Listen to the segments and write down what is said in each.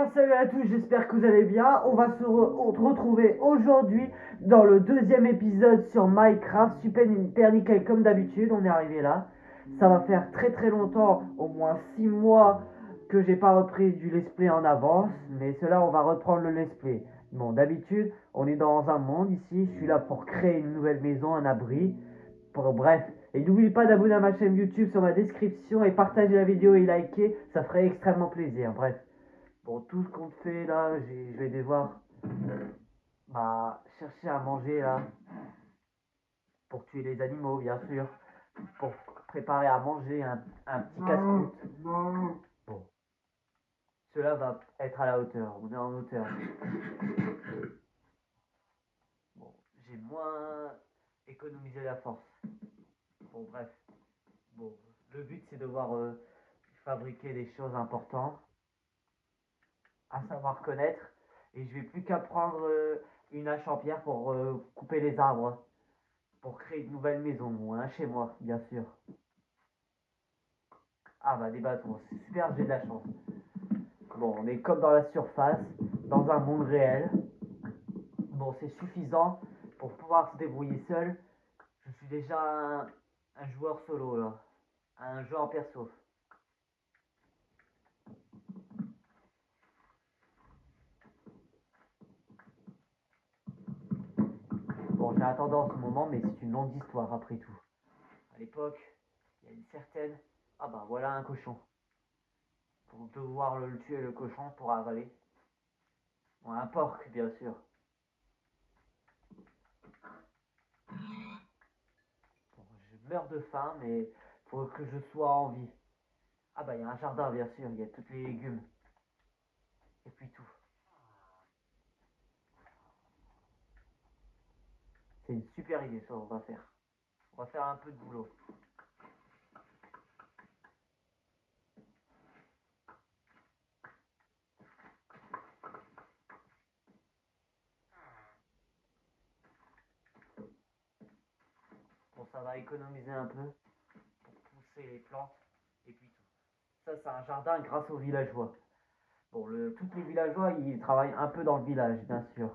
bien, salut à tous, j'espère que vous allez bien. On va se retrouver aujourd'hui dans le deuxième épisode sur Minecraft. Super nickel comme d'habitude, on est arrivé là. Ça va faire très très longtemps, au moins 6 mois, que j'ai pas repris du let's play en avance. Mais cela, on va reprendre le let's play. Bon, d'habitude, on est dans un monde ici. Je suis là pour créer une nouvelle maison, un abri. Bref, et n'oubliez pas d'abonner à ma chaîne YouTube sur ma description et partager la vidéo et liker, ça ferait extrêmement plaisir. Bref. Bon, tout ce qu'on fait là, je vais devoir chercher à manger là, pour tuer les animaux, bien sûr, pour préparer à manger un petit casse-croûte. Bon, cela va être à la hauteur, on est en hauteur. Bon, j'ai moins économisé la force. Bon, bref. Bon, le but c'est de devoir fabriquer des choses importantes, à savoir connaître, et je vais plus qu'à prendre une hache en pierre pour couper les arbres. Pour créer une nouvelle maison, ou un chez moi, bien sûr. Ah bah des bâtons, c'est super, j'ai de la chance. Bon, on est comme dans la surface, dans un monde réel. Bon, c'est suffisant pour pouvoir se débrouiller seul. Je suis déjà un joueur solo là, un joueur perso. Bon, j'ai attendu en ce moment, mais c'est une longue histoire après tout. À l'époque, il y a une certaine... Ah bah voilà un cochon. Pour devoir le tuer le cochon pour avaler. Bon, un porc, bien sûr. Bon, je meurs de faim, mais faut que je sois en vie. Ah bah il y a un jardin, bien sûr, il y a tous les légumes. Et puis tout. C'est une super idée ça, on va faire. On va faire un peu de boulot. Bon, ça va économiser un peu pour pousser les plantes. Et puis tout. Ça, c'est un jardin grâce aux villageois. Bon, tous les villageois, ils travaillent un peu dans le village, bien sûr.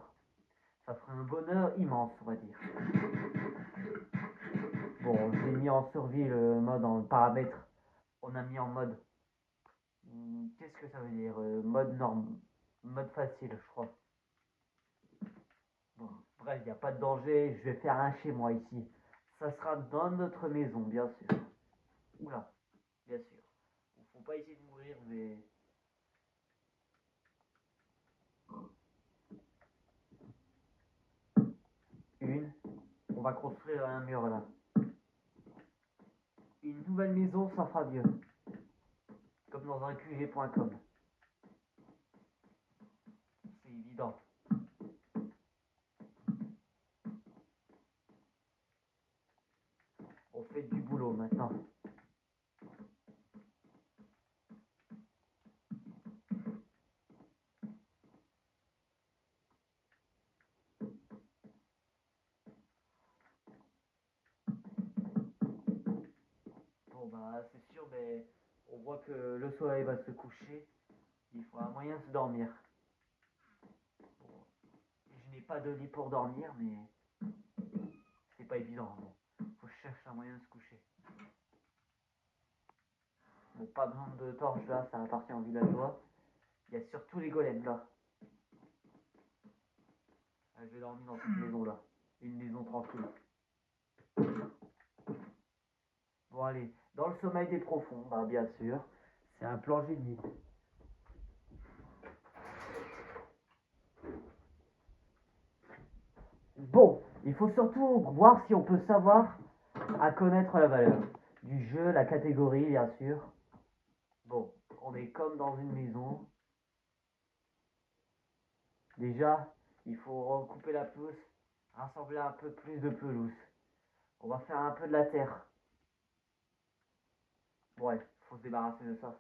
Ça ferait un bonheur immense, on va dire. Bon, j'ai mis en survie le mode en paramètre. On a mis en mode. Qu'est-ce que ça veut dire mode norme. Mode facile, je crois. Bon, bref, il n'y a pas de danger. Je vais faire un chez moi ici. Ça sera dans notre maison, bien sûr. Oula, bien sûr. Faut pas essayer de mourir, mais. Une. On va construire un mur là. Une nouvelle maison, ça fera mieux. Comme dans un QG.com. C'est évident. On fait du boulot maintenant. Bon bah c'est sûr, mais on voit que le soleil va se coucher. Il faut un moyen de se dormir. Bon, je n'ai pas de lit pour dormir, mais c'est pas évident. Bon, faut chercher un moyen de se coucher. Bon, pas besoin de torches là, ça appartient aux villageois. Il y a surtout les golems là. Ah, je vais dormir dans cette maison là. Une maison tranquille. Bon allez, dans le sommeil des profonds, bah bien sûr. C'est un plan génie. Bon, il faut surtout voir si on peut savoir à connaître la valeur du jeu, la catégorie bien sûr. Bon, on est comme dans une maison. Déjà, il faut recouper la pelouse, rassembler un peu plus de pelouse. On va faire un peu de la terre. Ouais, faut se débarrasser de ça.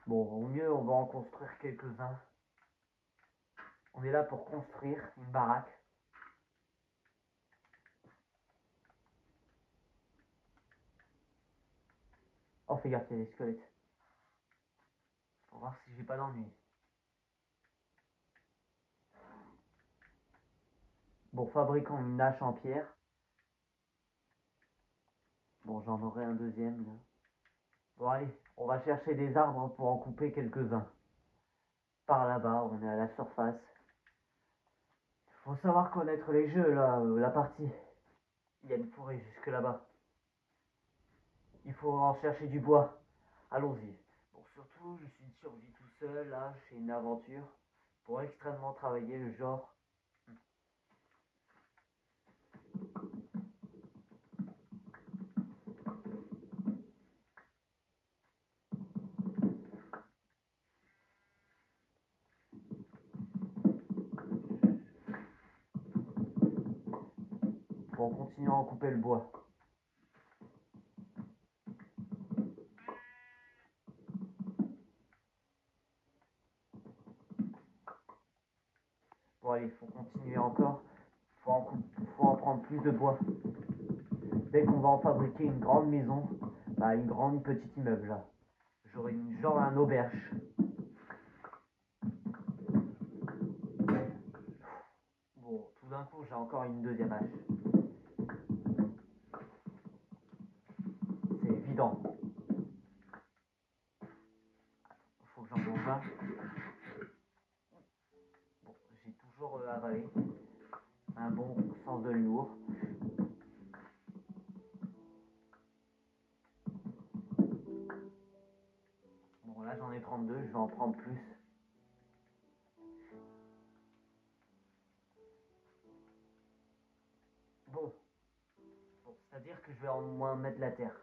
Bon, au mieux, on va en construire quelques-uns. On est là pour construire une baraque. Oh, fais gaffe, il y a des squelettes. Pour voir si j'ai pas d'ennui. Bon, fabriquons une hache en pierre. Bon, j'en aurai un deuxième là. Bon, allez, on va chercher des arbres pour en couper quelques-uns. Par là-bas, on est à la surface. Faut savoir connaître les jeux là, la partie. Il y a une forêt jusque là-bas. Il faut en chercher du bois. Allons-y. Bon, surtout, je suis de survie tout seul, là, c'est une aventure. Pour extrêmement travailler le genre. Bon, continuons à couper le bois. Bon, allez, faut continuer encore. Faut en prendre plus de bois. Dès qu'on va en fabriquer une grande maison, bah, une grande petite immeuble là. J'aurai genre un auberge. Bon, tout d'un coup, j'ai encore une deuxième hache. C'est évident. Faut que j'en mange un. Bon, j'ai toujours avalé. Un bon sens de l'humour. Bon, là, j'en ai 32, je vais en prendre plus. Bon, c'est-à-dire que je vais au moins mettre la terre.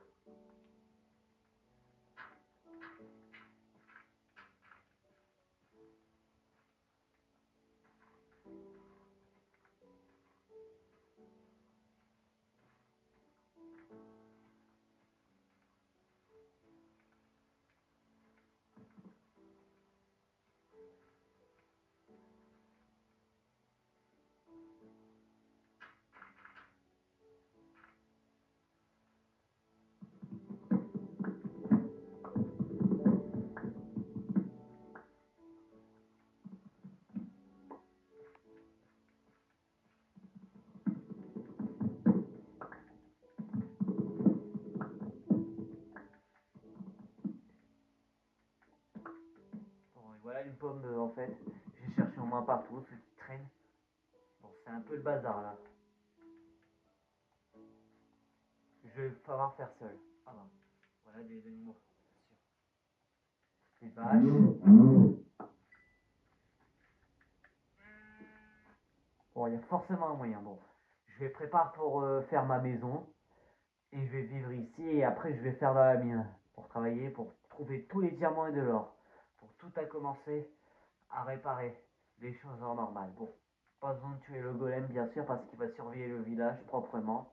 Bon, et voilà une pomme en fait. J'ai cherché au moins partout, ceux qui traînent. Bon, c'est un peu le bazar là. Je vais falloir faire seul. Ah bah, voilà des animaux, bien sûr. Des vaches. Bon, il y a forcément un moyen. Bon, je vais préparer pour faire ma maison. Et je vais vivre ici et après je vais faire dans la mine. Pour travailler, pour trouver tous les diamants et de l'or. Pour tout à commencer à réparer les choses en normal. Bon, pas besoin de tuer le golem bien sûr parce qu'il va surveiller le village proprement.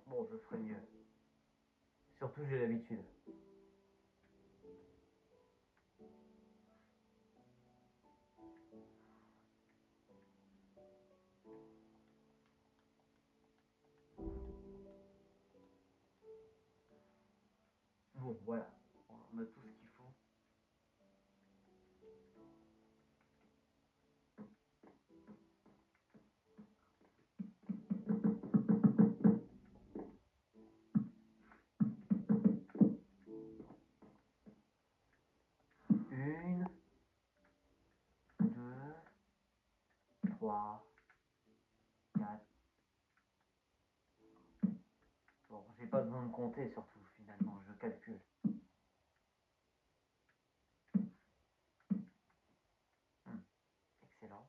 Bon, je ferai mieux. Surtout j'ai l'habitude. Bon, voilà. On a tout ce qu'il faut. Une, deux, trois, quatre. Bon, j'ai pas besoin de compter surtout finalement, je calcule. Excellent.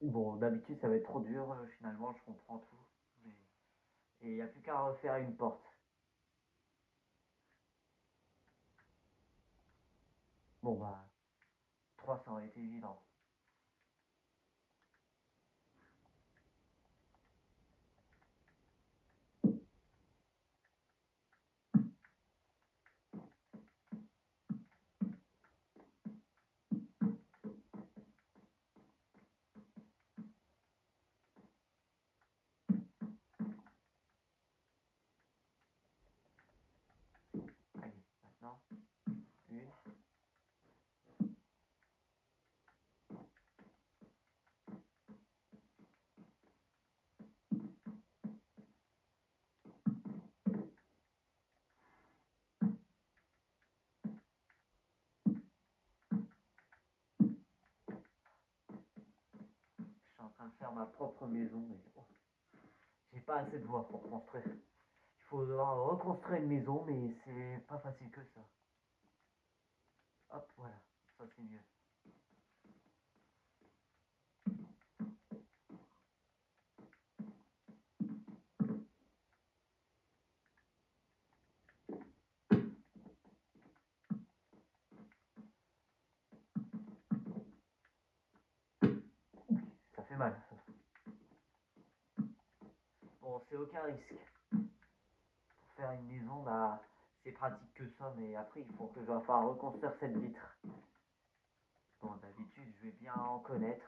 Bon, d'habitude, ça va être trop dur. Finalement, je comprends tout. Mais... Et il n'y a plus qu'à refaire une porte. Bon, bah, 3 ça aurait été évident. Allez, maintenant, une. Je suis en train de faire ma propre maison, mais bon, j'ai pas assez de voix pour construire. Il faut reconstruire une maison, mais c'est pas facile que ça. Hop, voilà, ça c'est mieux. Ça fait mal. Bon, c'est aucun risque. Pour faire une maison, bah, c'est pratique que ça, mais après, il faut que je vais falloir reconstruire cette vitre. Bon, d'habitude, je vais bien en connaître.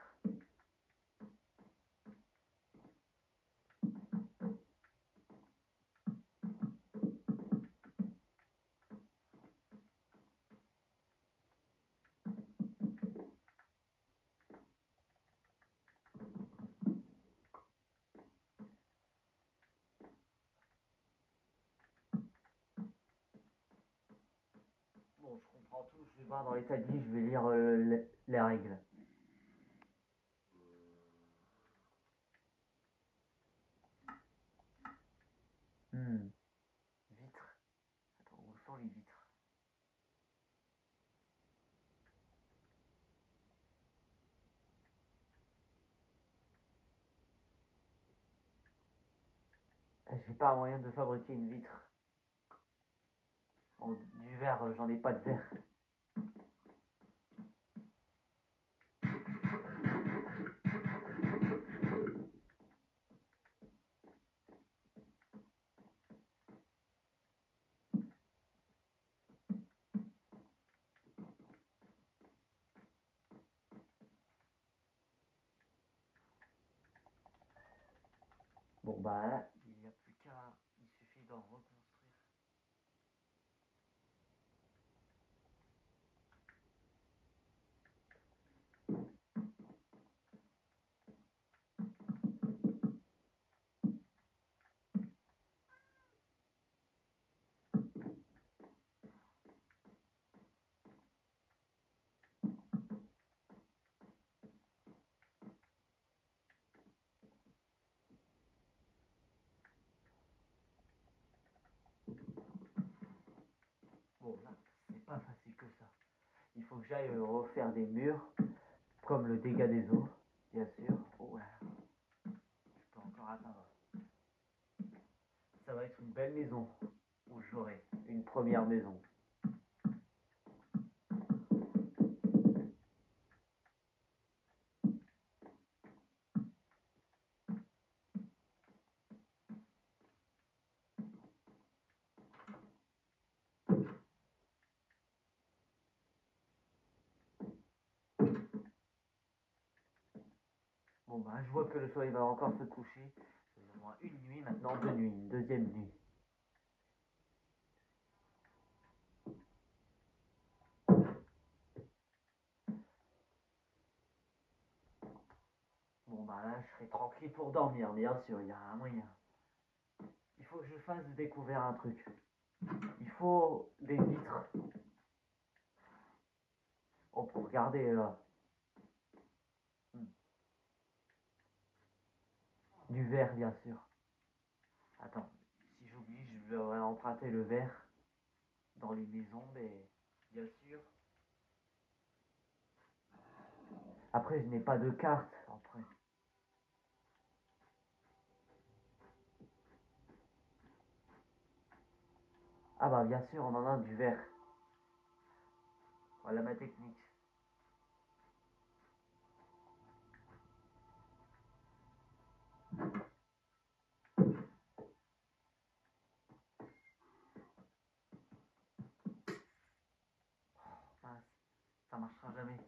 Bon, je comprends tout. Je vais voir dans l'établi, je vais lire les règles. Hmm, vitres. Attends, où sont les vitres? J'ai pas moyen de fabriquer une vitre. Du verre, j'en ai pas de verre. Bon, bah là, il n'y a plus qu'à. Il suffit d'en reconstruire. Bon, là, c'est pas facile que ça. Il faut que j'aille refaire des murs, comme le dégât des eaux, bien sûr. Oh là, je peux encore atteindre. Ça va être une belle maison où j'aurai une première maison. Bon, bah, je vois que le soleil va encore se coucher. Au moins une nuit, maintenant deux nuits, une deuxième nuit. Bon, bah là, je serai tranquille pour dormir, bien sûr, il y a un moyen. Il faut que je fasse découvrir un truc. Il faut des vitres. Oh, pour regarder là. Du verre, bien sûr. Attends, si j'oublie, je vais emprunter le verre dans les maisons, mais bien sûr. Après, je n'ai pas de carte. Après. Ah bah bien sûr, on en a du verre. Voilà ma technique. Mince, ça marchera jamais.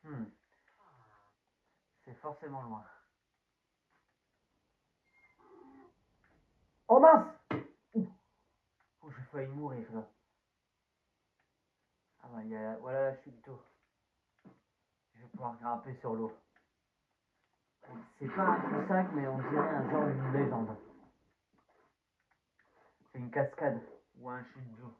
Hmm, c'est forcément loin. Oh mince! Ouh, j'ai failli mourir là. Ah bah voilà la chute d'eau. Je vais pouvoir grimper sur l'eau. C'est pas un cul-sac, mais on dirait un genre d'une légende. C'est une cascade ou un chute d'eau.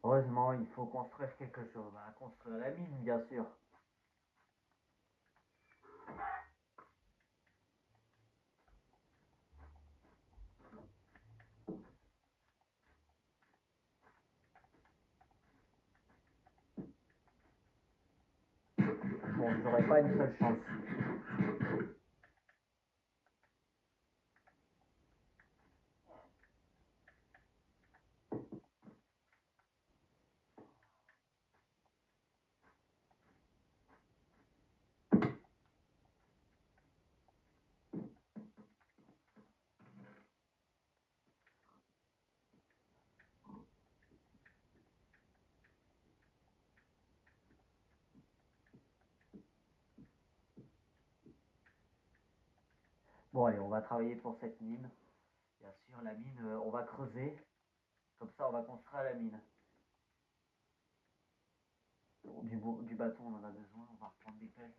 Heureusement, il faut construire quelque chose. Bah, construire la mine, bien sûr. Bon, j'aurais pas une seule chance. Bon, allez, on va travailler pour cette mine. Bien sûr, la mine, on va creuser. Comme ça, on va construire la mine. Bon, du bâton, on en a besoin. On va reprendre des pelles.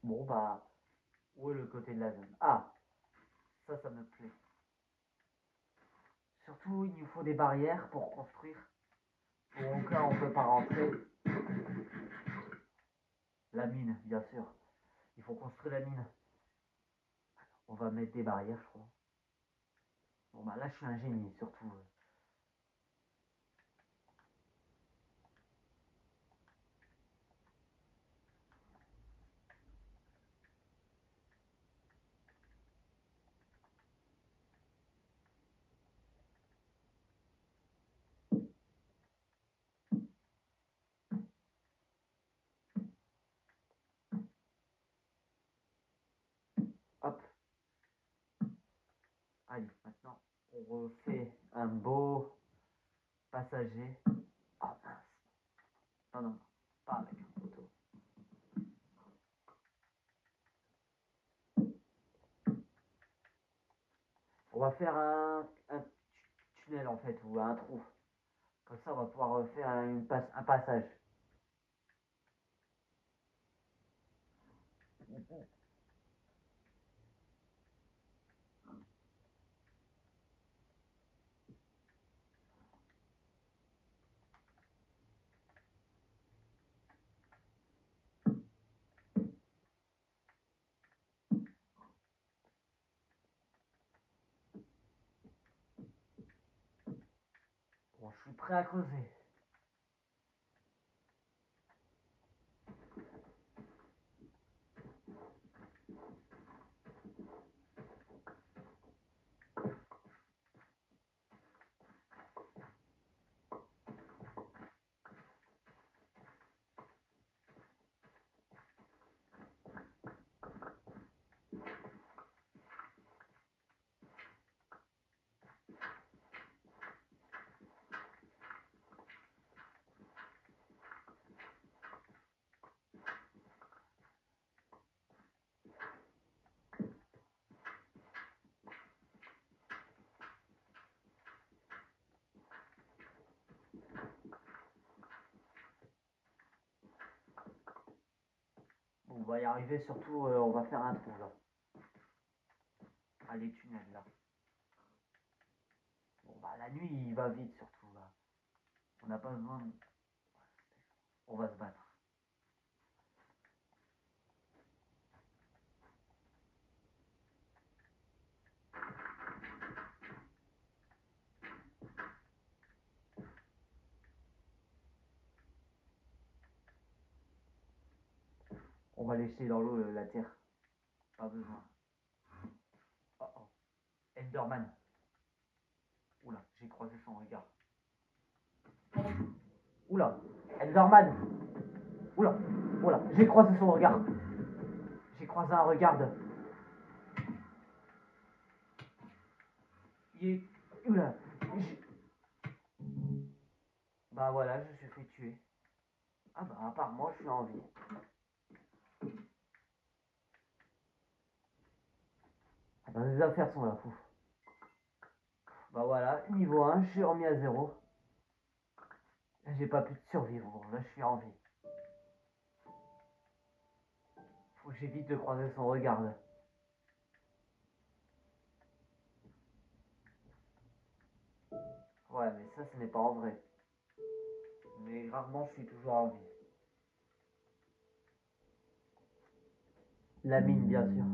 Bon, bah, où est le côté de la zone? Ah, ça me plaît. Surtout, il nous faut des barrières pour construire. Au cas où on ne peut pas rentrer. La mine, bien sûr. Il faut construire la mine. On va mettre des barrières, je crois. Bon, bah là, je suis un génie, surtout. Hop. Allez, maintenant, on refait un beau passager. Oh mince. Non, non, pas avec un couteau. On va faire un tunnel en fait, ou un trou. Comme ça, on va pouvoir faire un passage. Bon, je suis prêt à creuser. va y arriver, surtout on va faire un trou là. Ah, les tunnels là. Bon bah la nuit il va vite surtout là. On n'a pas besoin de... On va se battre. On va laisser dans l'eau la terre. Pas besoin. Oh oh. Enderman. Oula, j'ai croisé son regard. Oula, Enderman. Oula, oula, j'ai croisé son regard. J'ai croisé un regard. Il est... Oula. Bah voilà, je me suis fait tuer. Ah bah à part moi, je suis en vie. Ah bah les affaires sont là, fou. Bah voilà, niveau 1, je suis remis à 0. J'ai pas pu survivre, bon, là je suis en vie. Faut que j'évite de croiser son regard. Ouais, mais ça, ce n'est pas en vrai. Mais rarement, je suis toujours en vie. La mine, bien sûr.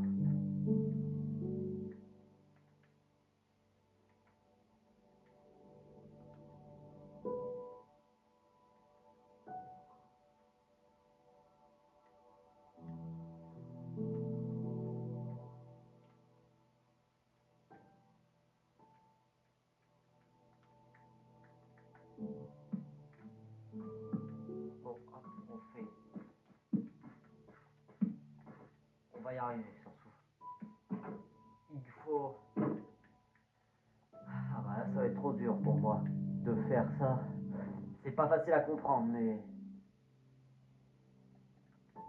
Bon, hop, on fait. On va y arriver, surtout. Il faut... Ah bah là, ça va être trop dur pour moi de faire ça. C'est pas facile à comprendre, mais...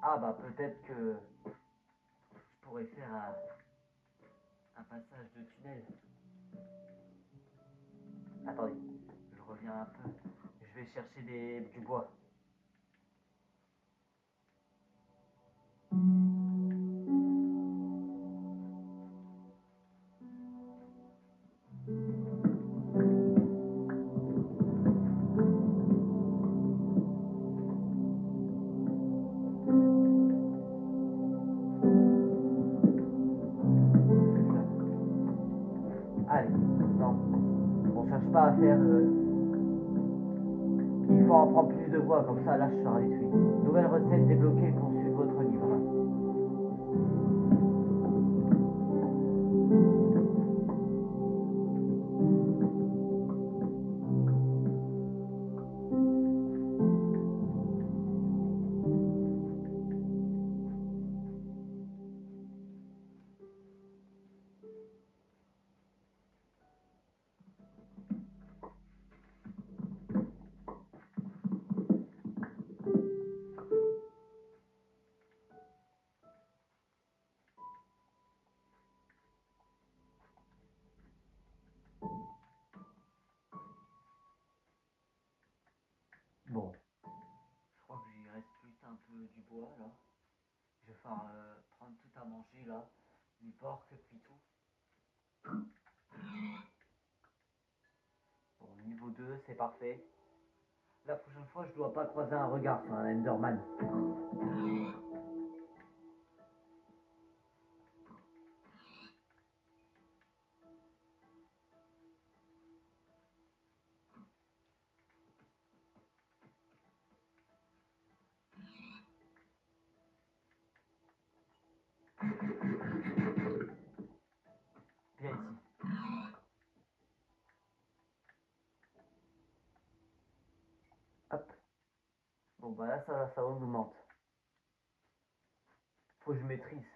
Ah bah peut-être que je pourrais faire un passage de tunnel. Attendez, je reviens un peu. Je vais chercher du bois. Allez, non, on cherche pas à faire... Il faut en prendre plus de bois, comme ça là je serai détruit. Nouvelle recette débloquée pour suivre votre livre. Bon, je crois qu'il reste plus un peu du bois là. Je vais faire prendre tout à manger là, du porc et puis tout. Bon, niveau 2, c'est parfait. La prochaine fois, je dois pas croiser un regard sur un Enderman. Viens ici. Hop. Bon bah là, ça augmente. Faut que je maîtrise.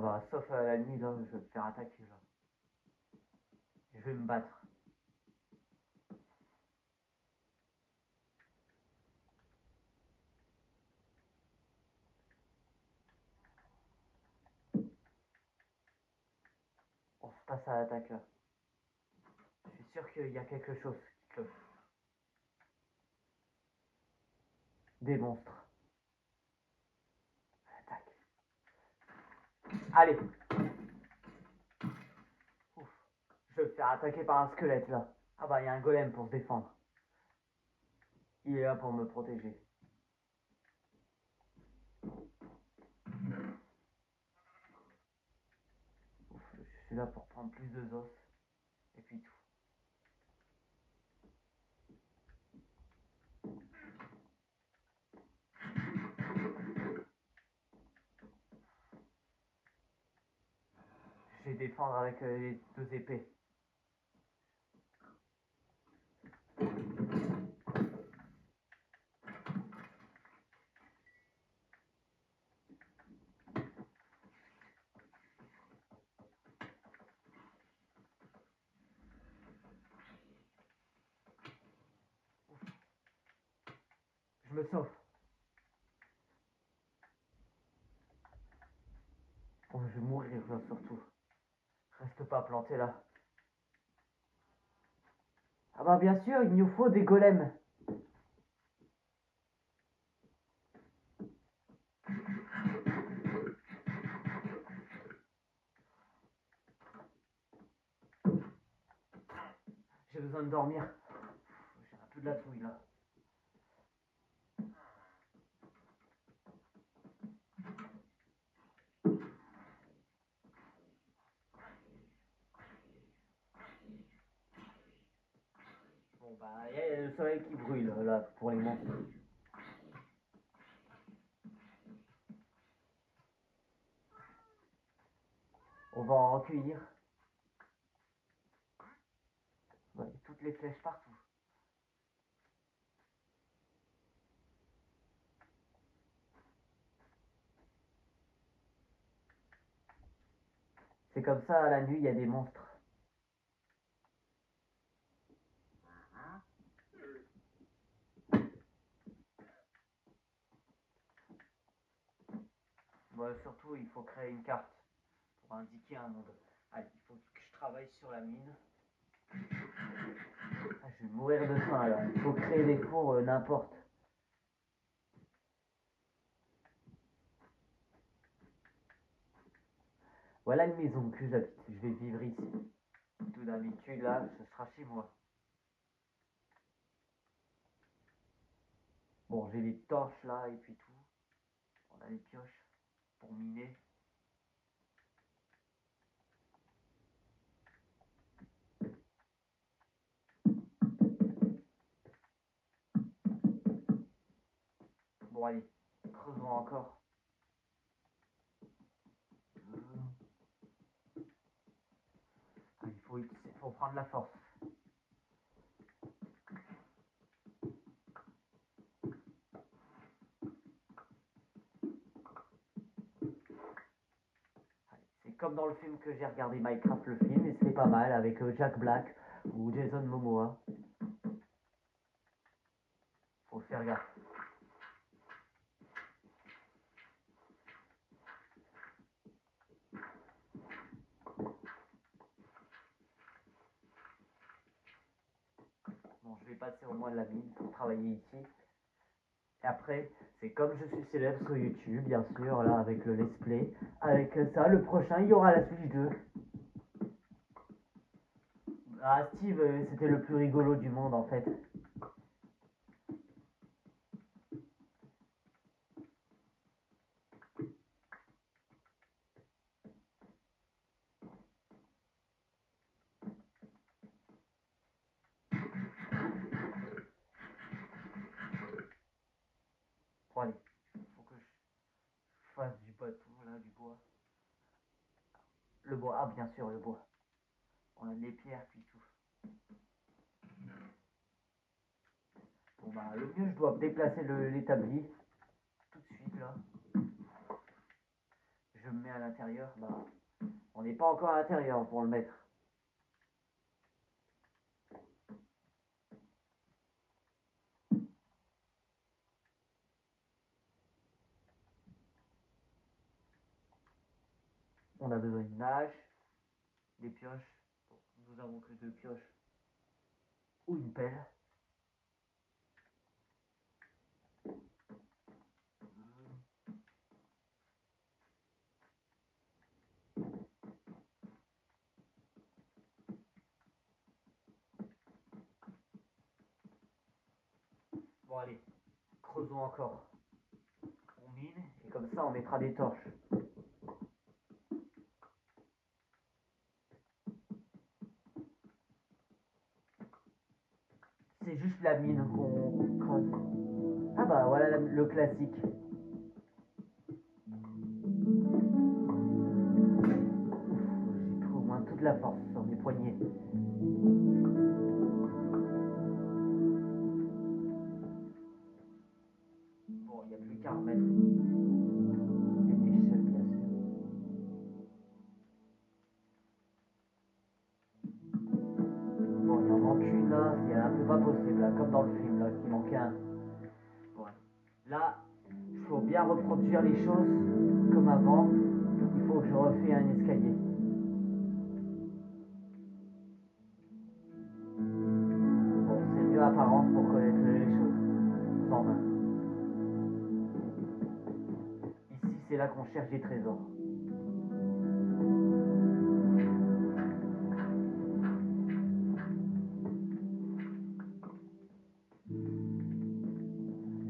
Ah bah, sauf à la nuit, là, je vais me faire attaquer, là. Je vais me battre. On se passe à l'attaque, là. Je suis sûr qu'il y a quelque chose qui cloche. Des monstres. Attaque. Allez. Ouf. Je vais me faire attaquer par un squelette, là. Ah bah, il y a un golem pour se défendre. Il est là pour me protéger. Ouf, je suis là pour prendre plus de os. Et puis tout. Je vais défendre avec les deux épées. Je me sauve. Oh, je vais mourir là surtout. Reste pas planté là. Ah bah bien sûr, il nous faut des golems. J'ai besoin de dormir. J'ai un peu de la trouille là. Bon bah il y a le soleil qui brûle là pour les monstres. On va en recueillir. Ouais, toutes les flèches partout. C'est comme ça, à la nuit, il y a des monstres. Bon, surtout, il faut créer une carte pour indiquer un monde. Allez, il faut que je travaille sur la mine. Ah, je vais mourir de faim là. Il faut créer des fours n'importe. Voilà une maison que j'habite. Je vais vivre ici. Tout d'habitude, là, ce sera chez moi. Bon, j'ai les torches là et puis tout. On a les pioches pour miner. Bon, allez, creusons encore. Ah, il faut prendre la force. C'est comme dans le film que j'ai regardé, Minecraft, le film, et c'était pas mal avec Jack Black ou Jason Momoa. Faut faire gaffe. Bon, je vais passer au moins de la mine pour travailler ici. Et après, c'est comme je suis célèbre sur YouTube, bien sûr, là, avec le let's play. Avec ça, le prochain, il y aura la Switch 2. Ah, Steve, c'était le plus rigolo du monde, en fait. Bon, allez, faut que je fasse du bâton, là, du bois. Le bois, ah, bien sûr, le bois. On a des pierres, puis tout. Bon, bah, le mieux, je dois déplacer l'établi. Tout de suite, là. Je me mets à l'intérieur, bah, on n'est pas encore à l'intérieur pour le mettre. On a besoin d'une hache, des pioches. Bon, nous avons que 2 pioches ou une pelle. Bon allez, creusons encore. On mine et comme ça on mettra des torches. C'est juste la mine qu'on creuse. Ah bah voilà le classique. J'ai pris au moins toute la force sur mes poignets. Bon, il n'y a plus qu'à remettre une échelle bien sûr. Bon, il en manque une là, c'est un peu pas possible là, comme dans le film là, qui manquait un. Bon, là, il faut bien reproduire les choses comme avant. Il faut que je refais un escalier. Bon, c'est mieux apparence pour connaître les choses. En main. Ici, c'est là qu'on cherche des trésors.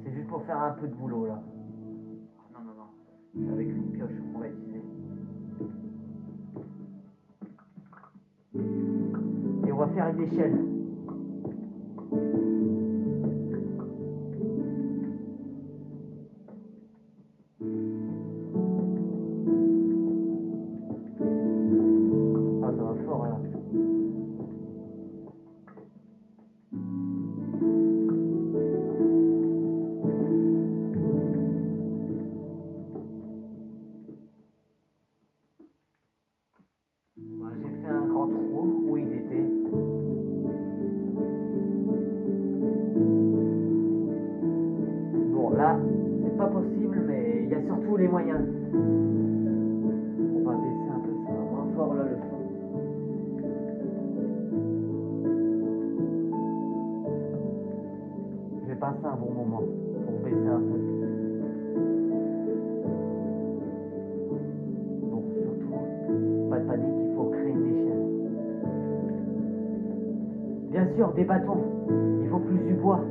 C'est juste pour faire un peu de boulot là. Non, non, non. C'est avec une pioche qu'on va utiliser. Et on va faire une échelle. Ah, ça va fort là. Voilà, j'ai fait un grand trou où ils étaient. Bon, là, c'est pas possible, mais il y a surtout les moyens. On va baisser un peu, ça va moins fort là le fond. Je vais passer un bon moment pour baisser un peu. Bon, surtout, pas de panique, il faut créer une échelle. Bien sûr, des bâtons. Il faut plus du bois.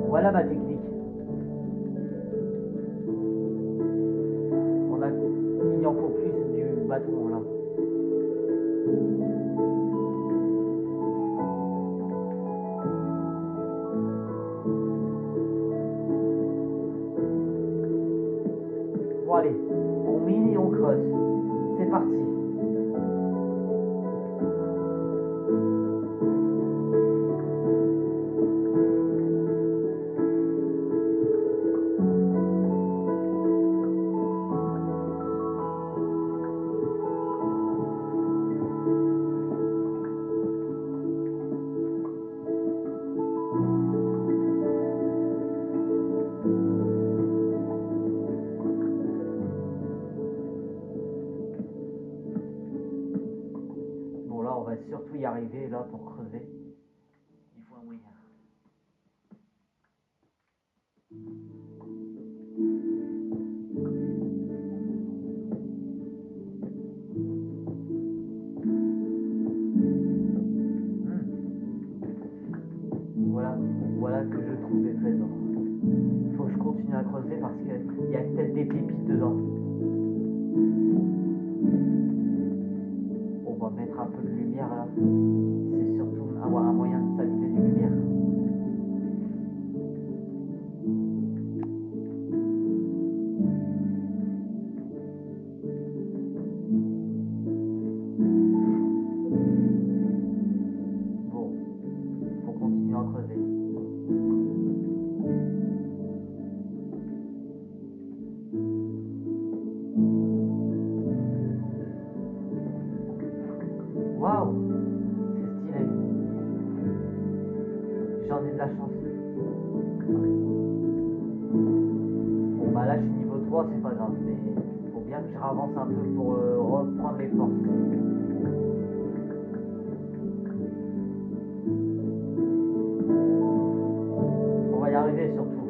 Voilà ma technique. Il en faut plus du bâton là. Bon allez, on mine et on creuse. C'est parti. Bon là, on va surtout y arriver là pour creuser. Il faut un moyen. Voilà, voilà que je trouve des trésors. Il faut que je continue à creuser parce qu'il y a peut-être des pépites dedans. On va mettre un peu de lumière là. C'est surtout avoir un moyen de s'allumer des lumières. Waouh, c'est stylé. J'en ai de la chance. Bon bah là je suis niveau 3, c'est pas grave, mais faut bien que je ravance un peu pour reprendre les forces. On va y arriver surtout.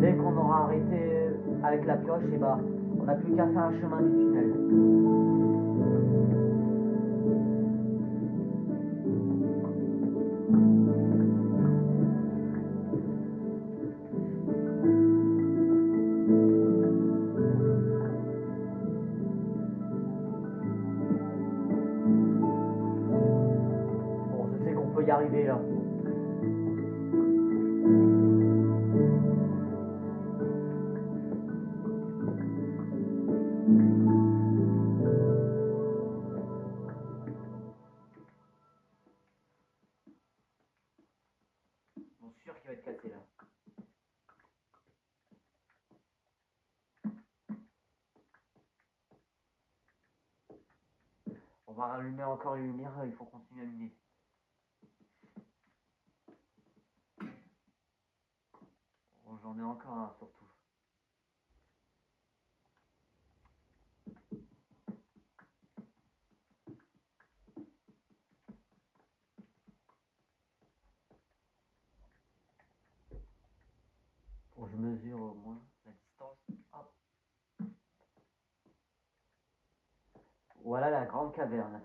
Dès qu'on aura arrêté avec la pioche, et bah on n'a plus qu'à faire un chemin du tunnel. Bon, je sais qu'on peut y arriver là. Bon, sûr qu'il va être cassé là. On va rallumer encore les lumières, il faut continuer à miner. Bon, j'en ai encore un surtout. Bon, je mesure au moins la distance. Hop. Voilà la grande caverne.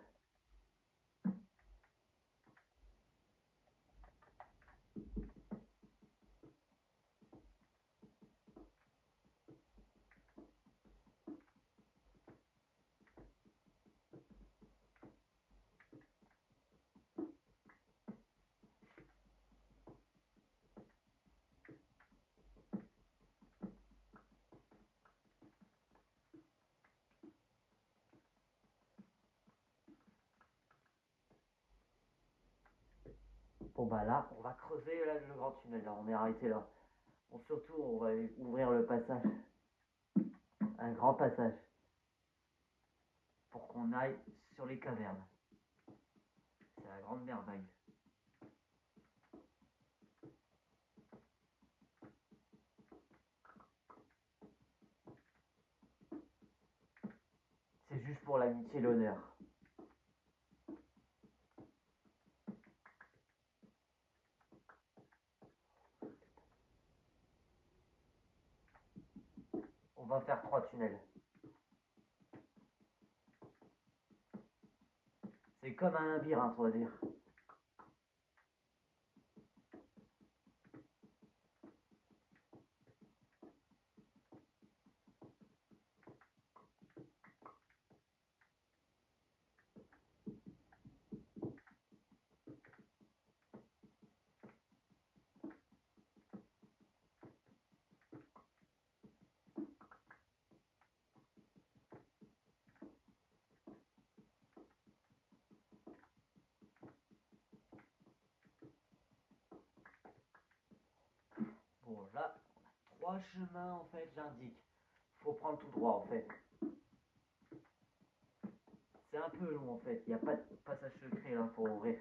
Bon bah là, on va creuser là, le grand tunnel, là, on est arrêté là. Bon, surtout, on va ouvrir le passage. Un grand passage. Pour qu'on aille sur les cavernes. C'est la grande merveille. C'est juste pour l'amitié et l'honneur. On va faire 3 tunnels. C'est comme un labyrinthe, on va dire. Bon, là, 3 chemins, en fait, j'indique. Faut prendre tout droit, en fait. C'est un peu long, en fait. Il n'y a pas de passage secret, là, pour ouvrir.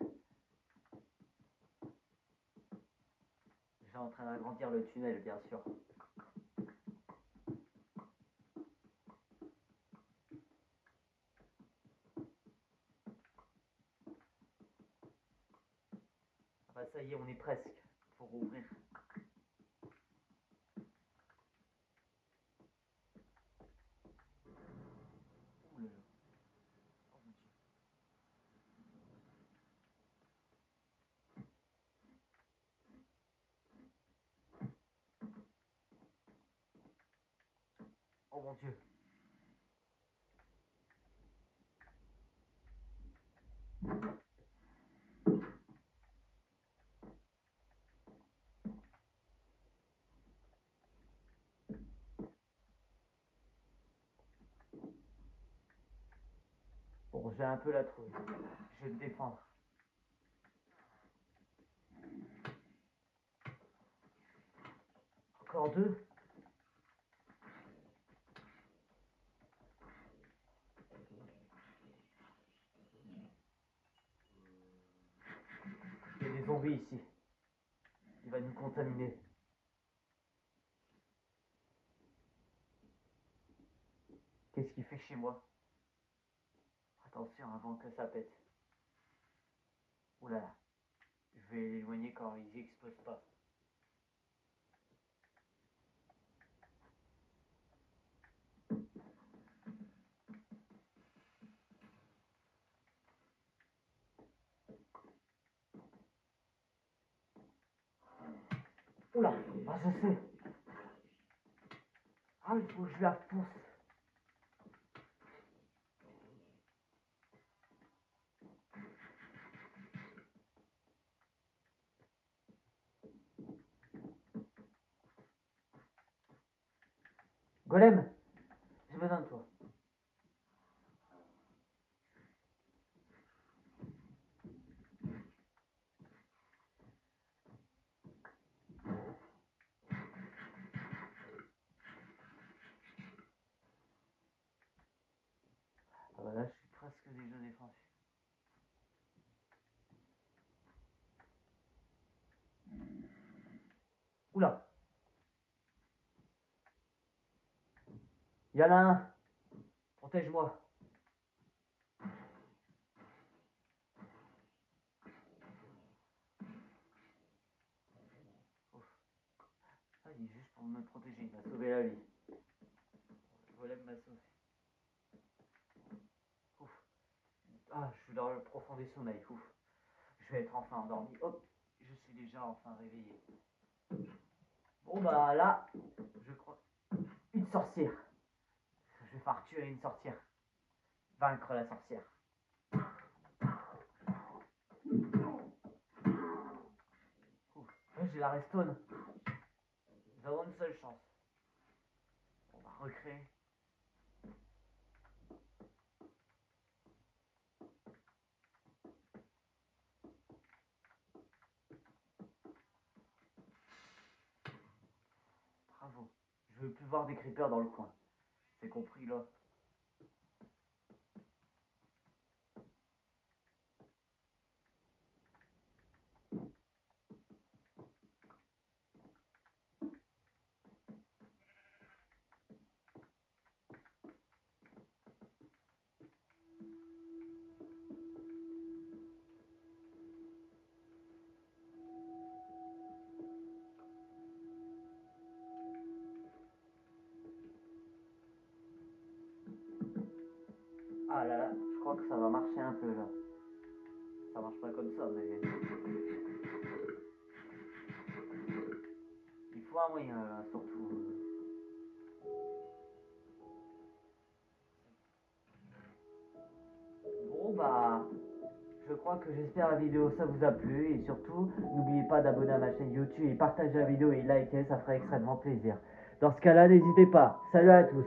J'ai en train d'agrandir le tunnel, bien sûr. Ah bah ça y est, on est presque pour ouvrir. Ouh là là. Oh mon dieu. Oh mon dieu. Bon, j'ai un peu la trouille. Je vais me défendre. Encore 2. Il y a des zombies ici. Il va nous contaminer. Qu'est-ce qu'il fait chez moi? Attention avant que ça pète. Oula, je vais l'éloigner quand ils explosent pas. Oula, ah je sais. Ah il faut que je la pousse. Golem, j'ai besoin de toi. Ah bah là je suis presque déjà défendu. Oula, il y en a un. Protège-moi. Ah, il est juste pour me protéger, il m'a sauvé la vie. Le golem m'a sauvé. Ouf. Ah, je suis dans le profond des sommeils. Ouf. Je vais être enfin endormi. Hop, je suis déjà enfin réveillé. Bon bah là, je crois... Une sorcière. Je vais faire tuer une sorcière. Vaincre la sorcière. Ouf. J'ai la restone. Nous avons une seule chance. On va recréer. Bravo. Je veux plus voir des creepers dans le coin. C'est compris là. Ah là là, je crois que ça va marcher un peu là. Ça marche pas comme ça, mais... Il faut un moyen là, surtout. Bon bah... Je crois que j'espère la vidéo ça vous a plu et surtout n'oubliez pas d'abonner à ma chaîne YouTube et partager la vidéo et liker, ça ferait extrêmement plaisir. Dans ce cas là n'hésitez pas. Salut à tous.